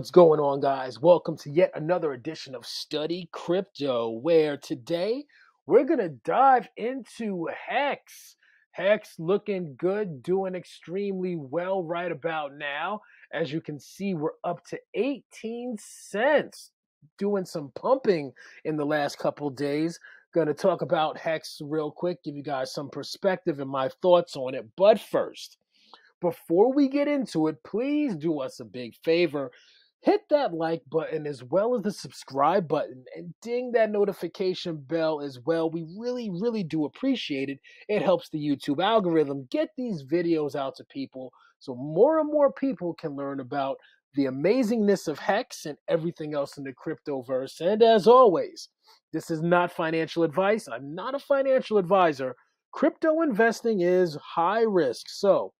What's going on, guys? Welcome to yet another edition of Study Crypto, where today we're going to dive into HEX. HEX looking good, doing extremely well right about now. As you can see, we're up to 18 cents, doing some pumping in the last couple days. Going to talk about HEX real quick, give you guys some perspective and my thoughts on it. But first, before we get into it, please do us a big favor. Hit that like button as well as the subscribe button and ding that notification bell as well. We really do appreciate it. It helps the YouTube algorithm get these videos out to people so more and more people can learn about the amazingness of HEX and everything else in the cryptoverse. And as always, this is not financial advice. I'm not a financial advisor. Crypto investing is high risk. So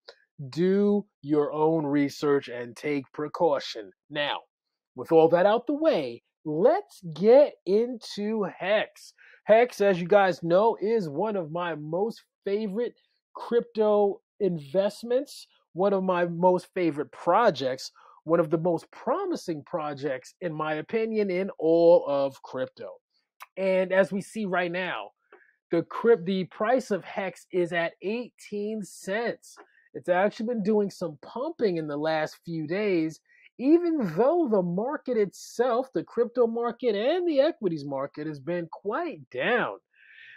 do your own research and take precaution. Now, with all that out the way, let's get into HEX. HEX, as you guys know, is one of my most favorite crypto investments, one of my most favorite projects, one of the most promising projects, in my opinion, in all of crypto. And as we see right now, the price of HEX is at 18 cents. It's actually been doing some pumping in the last few days, even though the market itself, the crypto market and the equities market, has been quite down.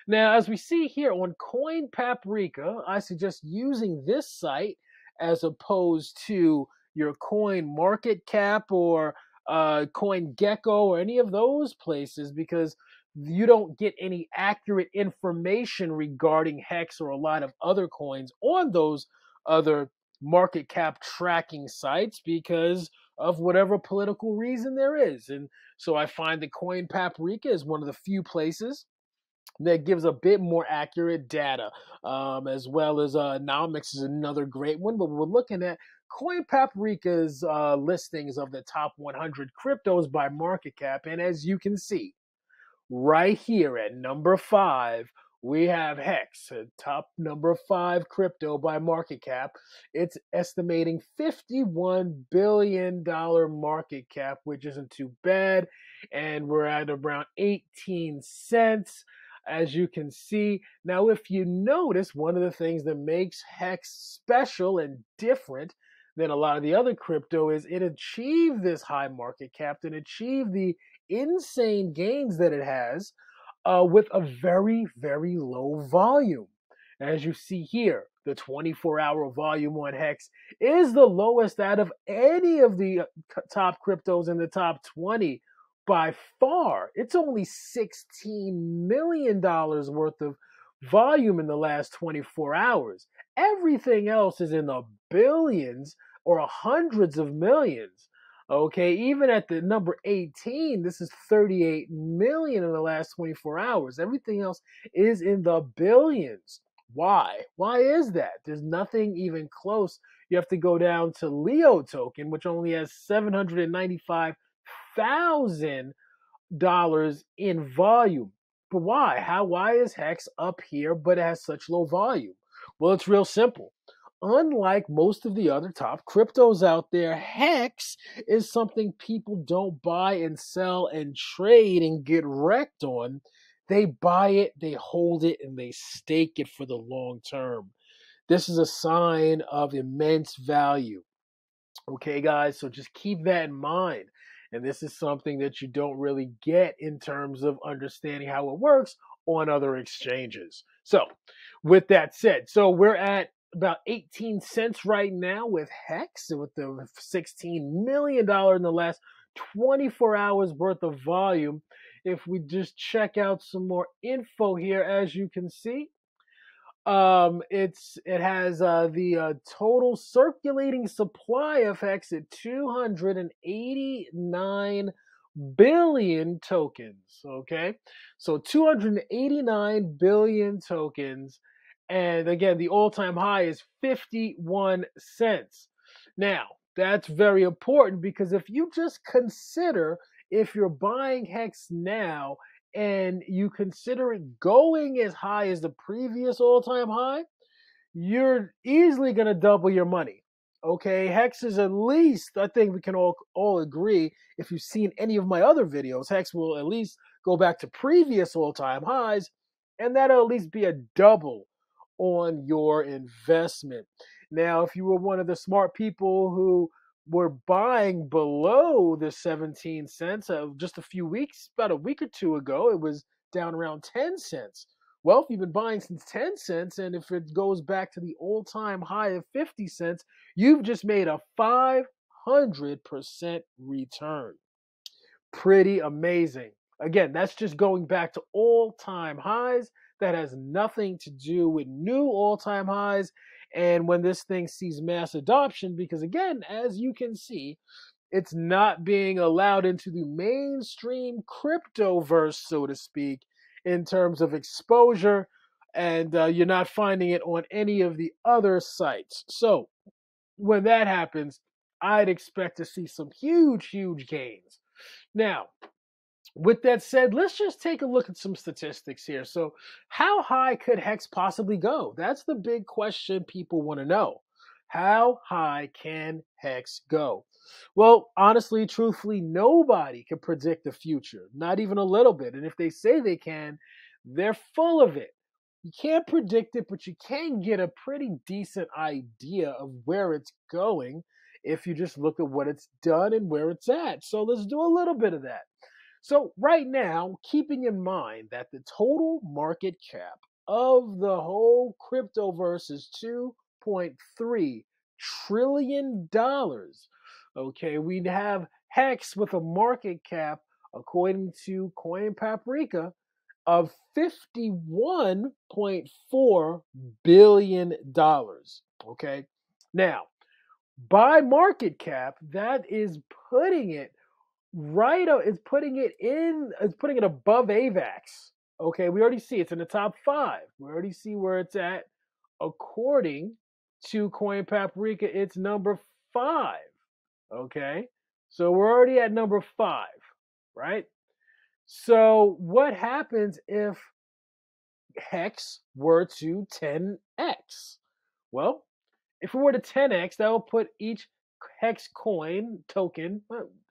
Now, as we see here on Coin Paprika, I suggest using this site as opposed to your Coin MarketCap or CoinGecko or any of those places, because you don't get any accurate information regarding HEX or a lot of other coins on those other market cap tracking sites because of whatever political reason there is. And so I find that Coin Paprika is one of the few places that gives a bit more accurate data, as well as Nomics is another great one. But we're looking at Coin Paprika's listings of the top 100 cryptos by market cap. And as you can see, right here at number 5, we have HEX, top number 5 crypto by market cap. It's estimating $51 billion market cap, which isn't too bad. And we're at around 18 cents, as you can see. Now, if you notice, one of the things that makes HEX special and different than a lot of the other crypto is it achieved this high market cap and achieved the insane gains that it has with a very low volume. As you see here, the 24-hour volume on HEX is the lowest out of any of the top cryptos in the top 20 by far. It's only $16 million worth of volume in the last 24 hours. Everything else is in the billions or hundreds of millions. Okay, even at the number 18, this is 38 million in the last 24 hours. Everything else is in the billions. Why? Why is that? There's nothing even close. You have to go down to Leo token, which only has $795,000 in volume. But why? Why is HEX up here, but it has such low volume? Well, it's real simple. Unlike most of the other top cryptos out there, HEX is something people don't buy and sell and trade and get wrecked on. They buy it, they hold it, and they stake it for the long term. This is a sign of immense value. Okay, guys, so just keep that in mind. And this is something that you don't really get in terms of understanding how it works on other exchanges. So, with that said, so we're at about 18 cents right now with HEX, with the $16 million in the last 24 hours worth of volume. If we just check out some more info here, as you can see, it has the total circulating supply of HEX at 289 billion tokens. Okay, so 289 billion tokens. And again, the all-time high is 51 cents. Now, that's very important because if you just consider, if you're buying HEX now and you consider it going as high as the previous all-time high, you're easily going to double your money. Okay, HEX is at least, I think we can all agree, if you've seen any of my other videos, HEX will at least go back to previous all-time highs, and that'll at least be a double on your investment. Now, if you were one of the smart people who were buying below the 17 cents just a few weeks, about a week or two ago, it was down around 10 cents. Well, if you've been buying since 10 cents, and if it goes back to the all-time high of 50 cents, you've just made a 500% return. Pretty amazing. Again, that's just going back to all-time highs. That has nothing to do with new all-time highs. And when this thing sees mass adoption, because again, as you can see, it's not being allowed into the mainstream cryptoverse, so to speak, in terms of exposure, and you're not finding it on any of the other sites. So when that happens, I'd expect to see some huge, huge gains. Now, with that said, let's just take a look at some statistics here. So how high could HEX possibly go? That's the big question people want to know. How high can HEX go? Well, honestly, truthfully, nobody can predict the future, not even a little bit. And if they say they can, they're full of it. You can't predict it, but you can get a pretty decent idea of where it's going if you just look at what it's done and where it's at. So let's do a little bit of that. So right now, keeping in mind that the total market cap of the whole cryptoverse is $2.3 trillion. Okay, we'd have HEX with a market cap, according to Coin Paprika, of $51.4 billion. Okay, now by market cap, that is putting it it's putting it above AVAX. Okay, we already see it's in the top 5. We already see where it's at. According to Coin Paprika, it's number 5. Okay, so we're already at number 5, right? So what happens if HEX were to 10x? Well, if we were to 10x, that will put each HEX coin token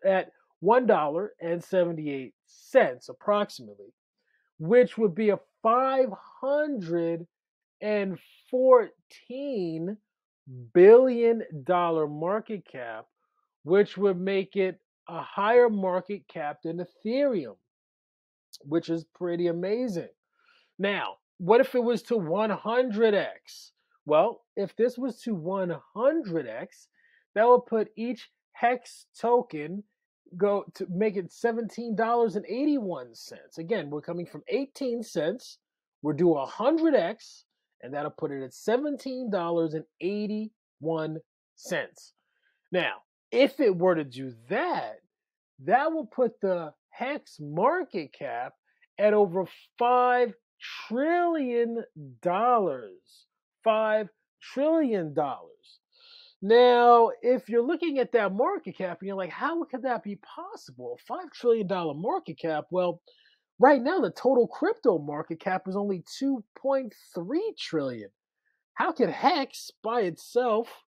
at $1.78 approximately, which would be a $514 billion market cap, which would make it a higher market cap than Ethereum, which is pretty amazing. Now, what if it was to 100x? Well, if this was to 100x, that would put each HEX token go to make it $17.81. Again, we're coming from 18 cents. We're doing 100x, and that'll put it at $17.81. Now, if it were to do that, that will put the HEX market cap at over $5 trillion. $5 trillion. Now, if you're looking at that market cap and you're like, how could that be possible? $5 trillion market cap? Well, right now the total crypto market cap is only 2.3 trillion. How could HEX by itself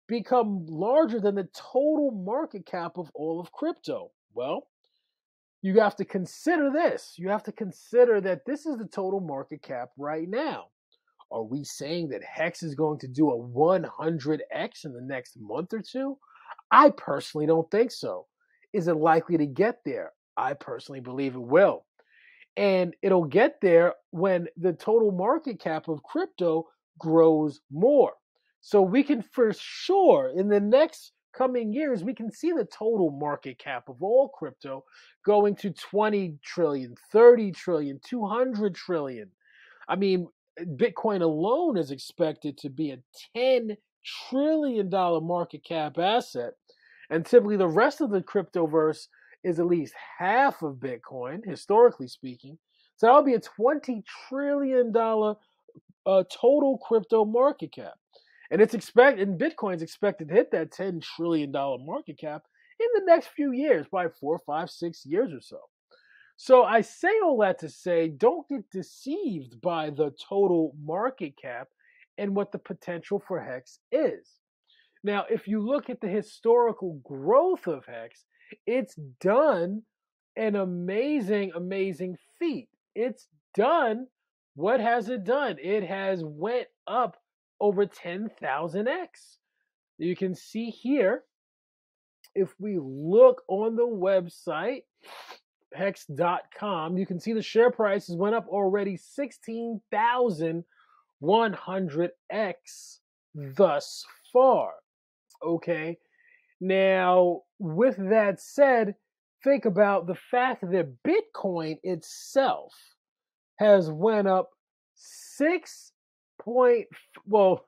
become larger than the total market cap of all of crypto? Well, you have to consider this. You have to consider that this is the total market cap right now. Are we saying that HEX is going to do a 100x in the next month or two? I personally don't think so. Is it likely to get there? I personally believe it will. And it'll get there when the total market cap of crypto grows more. So we can for sure, in the next coming years, we can see the total market cap of all crypto going to 20 trillion, 30 trillion, 200 trillion. I mean, Bitcoin alone is expected to be a $10 trillion market cap asset. And typically the rest of the cryptoverse is at least half of Bitcoin, historically speaking. So that'll be a $20 trillion total crypto market cap. And Bitcoin's expected to hit that $10 trillion market cap in the next few years, by 4, 5, 6 years or so. So I say all that to say, don't get deceived by the total market cap and what the potential for HEX is. Now, if you look at the historical growth of HEX, it's done an amazing, amazing feat. It's done, what has it done? It has went up over 10,000x. You can see here, if we look on the website, hex.com, you can see the share prices went up already 16,100x thus far. Okay. Now, with that said, think about the fact that Bitcoin itself has went up 6 point, well,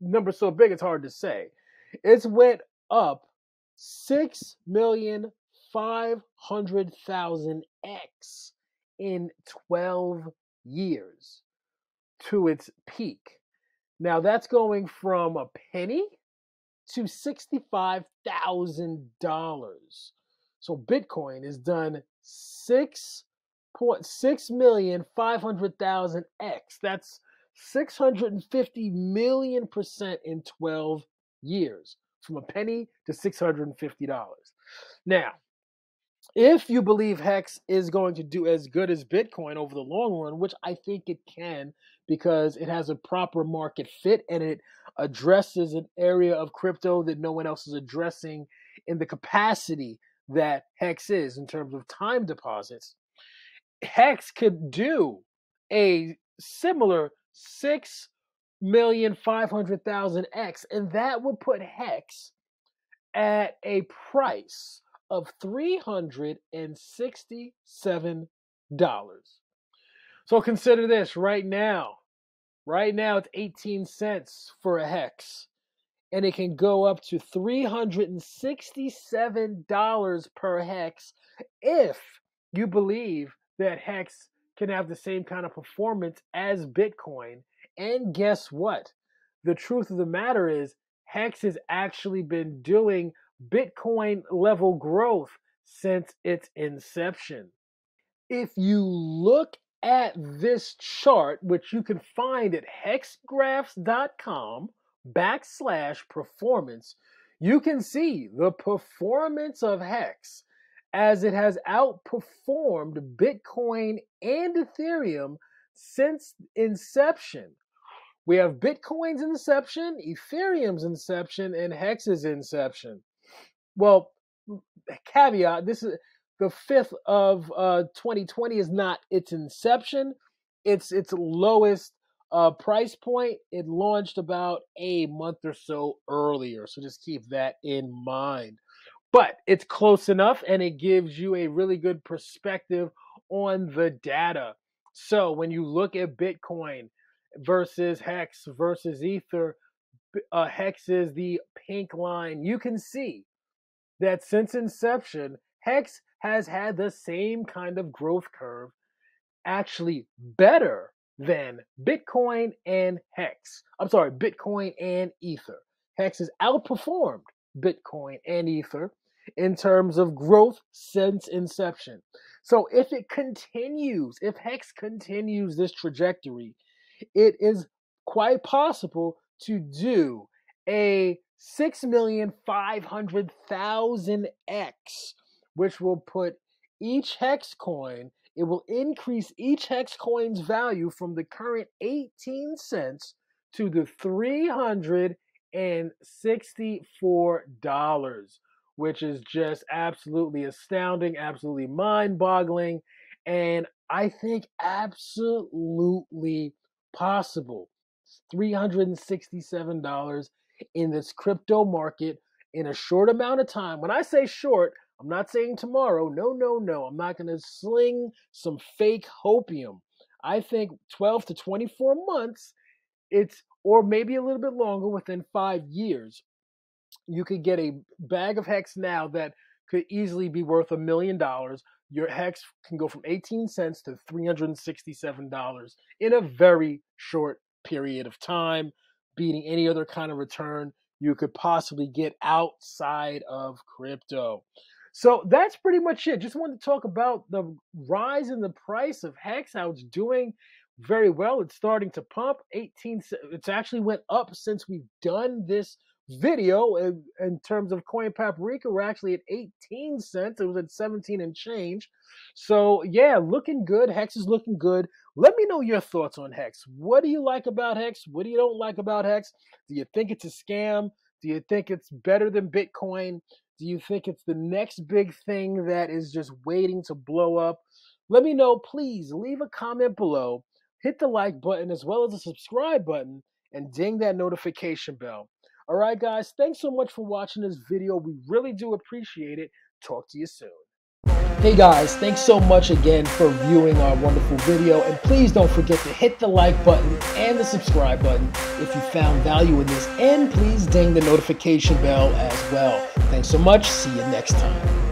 number so big it's hard to say. It's went up 6,500,000x in 12 years to its peak. Now that's going from a penny to $65,000. So Bitcoin has done 6,500,000x. That's 650 million% in 12 years, from a penny to $650. Now, if you believe HEX is going to do as good as Bitcoin over the long run, which I think it can because it has a proper market fit and it addresses an area of crypto that no one else is addressing in the capacity that HEX is in terms of time deposits, HEX could do a similar 6,500,000x, and that would put HEX at a price of $367. So consider this right now. Right now it's 18 cents for a HEX, and it can go up to $367 per HEX if you believe that HEX can have the same kind of performance as Bitcoin. And guess what? The truth of the matter is HEX has actually been doing Bitcoin level growth since its inception. If you look at this chart, which you can find at hexgraphs.com/performance, you can see the performance of HEX as it has outperformed Bitcoin and Ethereum since inception. We have Bitcoin's inception, Ethereum's inception, and HEX's inception. Well, caveat, this is the 5th of 2020 is not its inception. It's its lowest price point. It launched about a month or so earlier, so just keep that in mind. But it's close enough, and it gives you a really good perspective on the data. So when you look at Bitcoin versus HEX versus Ether, HEX is the pink line. You can see that since inception, HEX has had the same kind of growth curve, actually better than Bitcoin and HEX. I'm sorry, Bitcoin and Ether. HEX has outperformed Bitcoin and Ether in terms of growth since inception. So if it continues, if HEX continues this trajectory, it is quite possible to do a 6,500,000x, which will put each HEX coin, it will increase each HEX coin's value from the current 18 cents to the $364, which is just absolutely astounding, absolutely mind-boggling, and I think absolutely possible. $367 in this crypto market in a short amount of time. When I say short, I'm not saying tomorrow. No, no, no. I'm not going to sling some fake hopium. I think 12 to 24 months, or maybe a little bit longer, within 5 years, you could get a bag of HEX now that could easily be worth $1 million. Your HEX can go from 18 cents to $367 in a very short period of time, beating any other kind of return you could possibly get outside of crypto. So that's pretty much it. Just wanted to talk about the rise in the price of HEX, how it's doing very well. It's starting to pump. It's actually went up since we've done this video in terms of Coin Paprika, we're actually at 18 cents. It was at 17 and change. So yeah, looking good. HEX is looking good. Let me know your thoughts on HEX. What do you like about HEX? What do you don't like about HEX? Do you think it's a scam? Do you think it's better than Bitcoin? Do you think it's the next big thing that is just waiting to blow up? Let me know. Please leave a comment below. Hit the like button as well as the subscribe button and ding that notification bell. All right, guys, thanks so much for watching this video. We really do appreciate it. Talk to you soon. Hey guys, thanks so much again for viewing our wonderful video, and please don't forget to hit the like button and the subscribe button if you found value in this, and please ding the notification bell as well. Thanks so much. See you next time.